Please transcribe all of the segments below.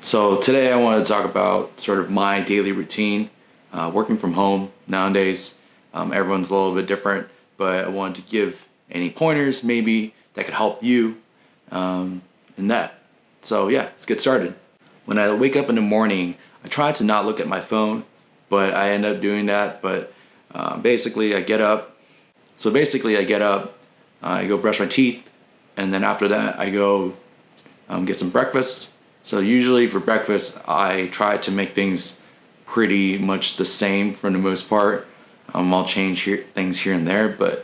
So today I want to talk about sort of my daily routine, working from home nowadays. Everyone's a little bit different, but I wanted to give any pointers maybe that could help you in that. So yeah, let's get started. When I wake up in the morning, I try to not look at my phone, but I end up doing that. But basically I get up. I go brush my teeth, and then after that I go get some breakfast. So usually for breakfast, I try to make things pretty much the same for the most part. I'll change things here and there, but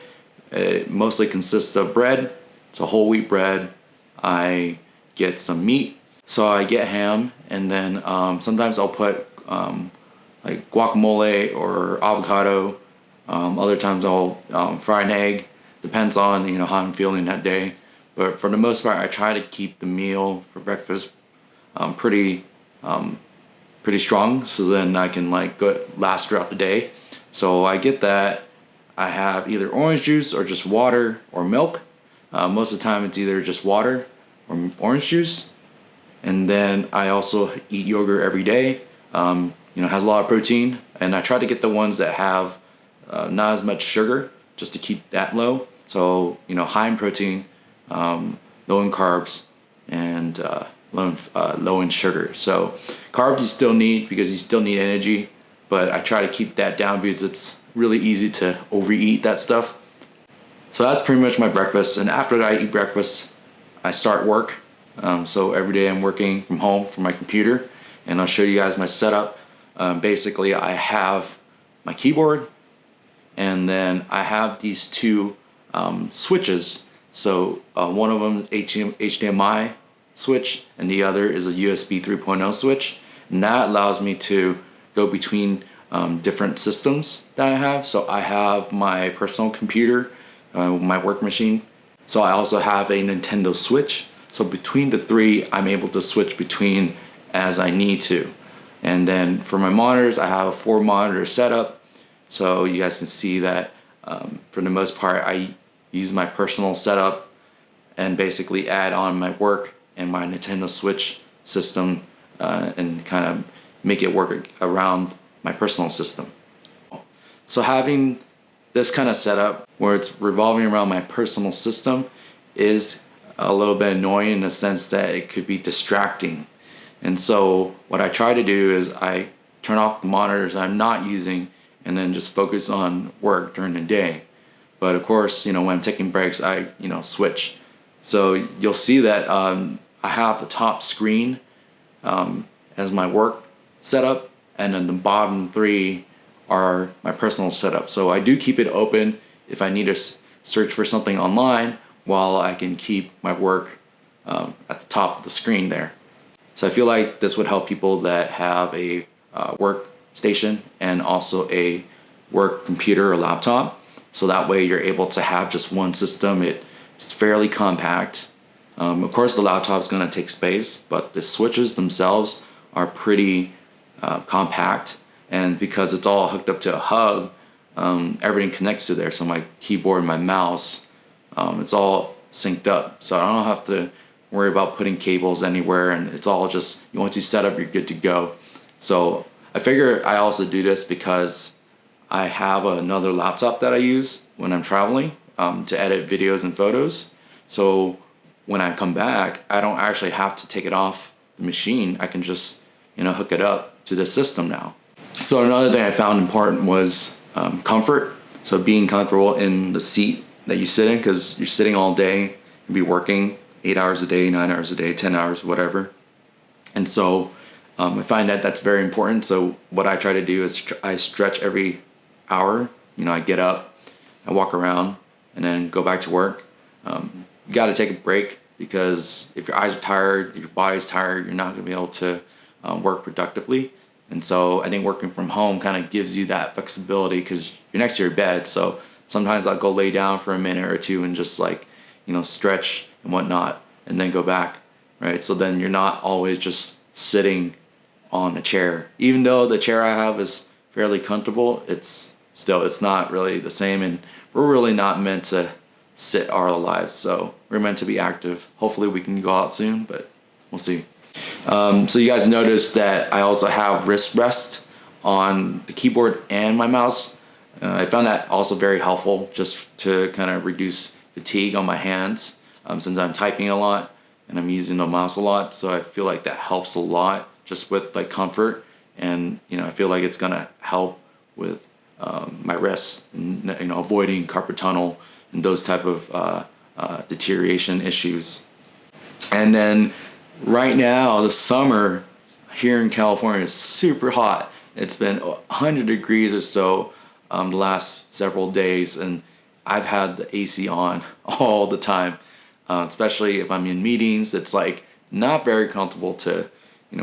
it mostly consists of bread. So whole wheat bread. I get some meat. So I get ham, and then sometimes I'll put like guacamole or avocado. Other times I'll fry an egg. Depends on how I'm feeling that day. But for the most part, I try to keep the meal for breakfast pretty strong, so then I can last throughout the day. So I get that. I have either orange juice or just water or milk. Most of the time it's either just water or orange juice. And then I also eat yogurt every day. Has a lot of protein, and I try to get the ones that have not as much sugar, just to keep that low. So high in protein, low in carbs, and low in sugar. So carbs you still need because you still need energy, but I try to keep that down because it's really easy to overeat that stuff. So that's pretty much my breakfast. And after I eat breakfast, I start work. So every day I'm working from home from my computer, and I'll show you guys my setup. Basically, I have my keyboard, and then I have these two switches. So one of them is HDMI switch, and the other is a USB 3.0 switch. And that allows me to go between different systems that I have. So I have my personal computer, my work machine. So I also have a Nintendo Switch. So between the three, I'm able to switch between as I need to. And then for my monitors, I have a 4-monitor setup. So you guys can see that for the most part, I use my personal setup and basically add on my work and my Nintendo Switch system and kind of make it work around my personal system. So having this kind of setup where it's revolving around my personal system is a little bit annoying in the sense that it could be distracting. And so what I try to do is I turn off the monitors I'm not using and then just focus on work during the day. But of course, when I'm taking breaks, I switch. So you'll see that I have the top screen as my work setup, and then the bottom three are my personal setup. So I do keep it open if I need to search for something online, while I can keep my work at the top of the screen there. So I feel like this would help people that have a workstation and also a work computer or laptop. So that way you're able to have just one system. It's fairly compact. Of course, the laptop's going to take space, but the switches themselves are pretty compact. And because it's all hooked up to a hub, everything connects to there. So my keyboard, my mouse, it's all synced up. So I don't have to worry about putting cables anywhere, and it's all just, once you set up, you're good to go. So I figure I also do this because I have another laptop that I use when I'm traveling to edit videos and photos. So when I come back, I don't actually have to take it off the machine. I can just hook it up to the system now. So another thing I found important was comfort. So being comfortable in the seat that you sit in, because you're sitting all day, you'll be working 8 hours a day, 9 hours a day, 10 hours, whatever. And so I find that that's very important. So what I try to do is I stretch every hour. I get up, I walk around, and then go back to work. You got to take a break, because if your eyes are tired, if your body's tired, you're not going to be able to work productively. And so I think working from home kind of gives you that flexibility, because you're next to your bed. So sometimes I'll go lay down for a minute or two and just stretch and whatnot, and then go back, right? So then you're not always just sitting on a chair. Even though the chair I have is fairly comfortable, it's not really the same, and we're really not meant to sit our lives. So we're meant to be active. Hopefully we can go out soon, but we'll see. So you guys notice that I also have wrist rest on the keyboard and my mouse. I found that also very helpful just to kind of reduce fatigue on my hands since I'm typing a lot and I'm using the mouse a lot. So I feel like that helps a lot just with like comfort, and I feel like it's gonna help with my wrists, and, avoiding carpal tunnel and those type of deterioration issues. And then right now, the summer here in California is super hot. It's been 100 degrees or so the last several days, and I've had the AC on all the time, especially if I'm in meetings. It's like not very comfortable to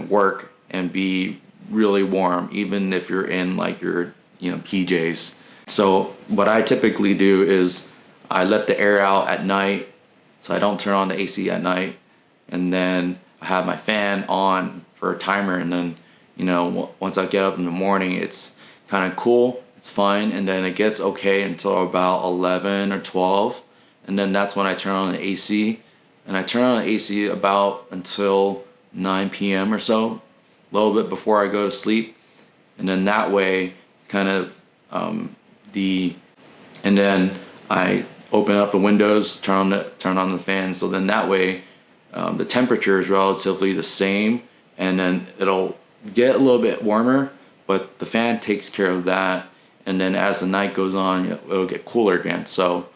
work and be really warm, even if you're in like your PJs. So what I typically do is I let the air out at night, so I don't turn on the AC at night, and then I have my fan on for a timer, and then once I get up in the morning, it's kind of cool, it's fine, and then it gets okay until about 11 or 12, and then that's when I turn on the AC, and I turn on the AC about until 9 p.m. or so, a little bit before I go to sleep, and then that way kind of and then I open up the windows, turn on the fan, so then that way the temperature is relatively the same, and then it'll get a little bit warmer, but the fan takes care of that, and then as the night goes on, it'll get cooler again. So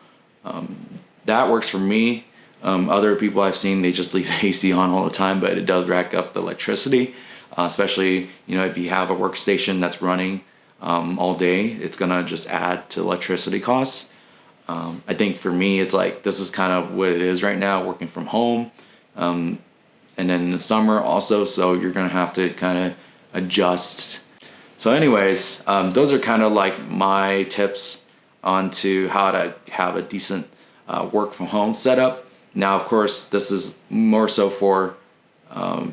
that works for me. Other people I've seen, they just leave the AC on all the time, but it does rack up the electricity, especially if you have a workstation that's running all day, it's gonna just add to electricity costs. I think for me, it's like this is kind of what it is right now, working from home, and then in the summer also, so you're gonna have to kind of adjust. So anyways, those are kind of like my tips onto how to have a decent work from home setup. Now, of course, this is more so for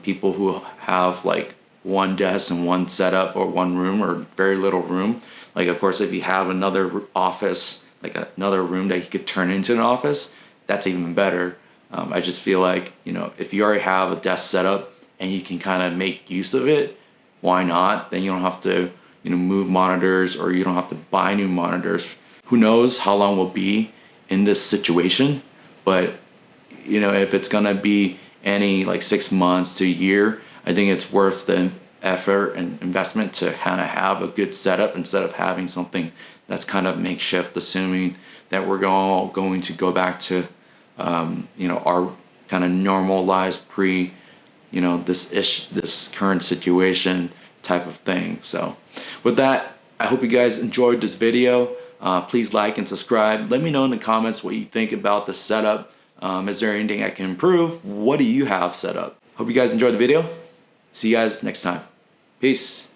people who have like one desk and one setup, or one room, or very little room. Like, of course, if you have another office, like another room that you could turn into an office, that's even better. I just feel like, if you already have a desk setup and you can kind of make use of it, why not? Then you don't have to, move monitors, or you don't have to buy new monitors. Who knows how long we'll be in this situation, but if it's gonna be any like 6 months to a year, I think it's worth the effort and investment to kind of have a good setup instead of having something that's kind of makeshift, assuming that we're going to go back to our kind of normal lives pre this current situation type of thing. So with that, I hope you guys enjoyed this video. Please like and subscribe. Let me know in the comments what you think about the setup. Is there anything I can improve? What do you have set up? Hope you guys enjoyed the video. See you guys next time. Peace.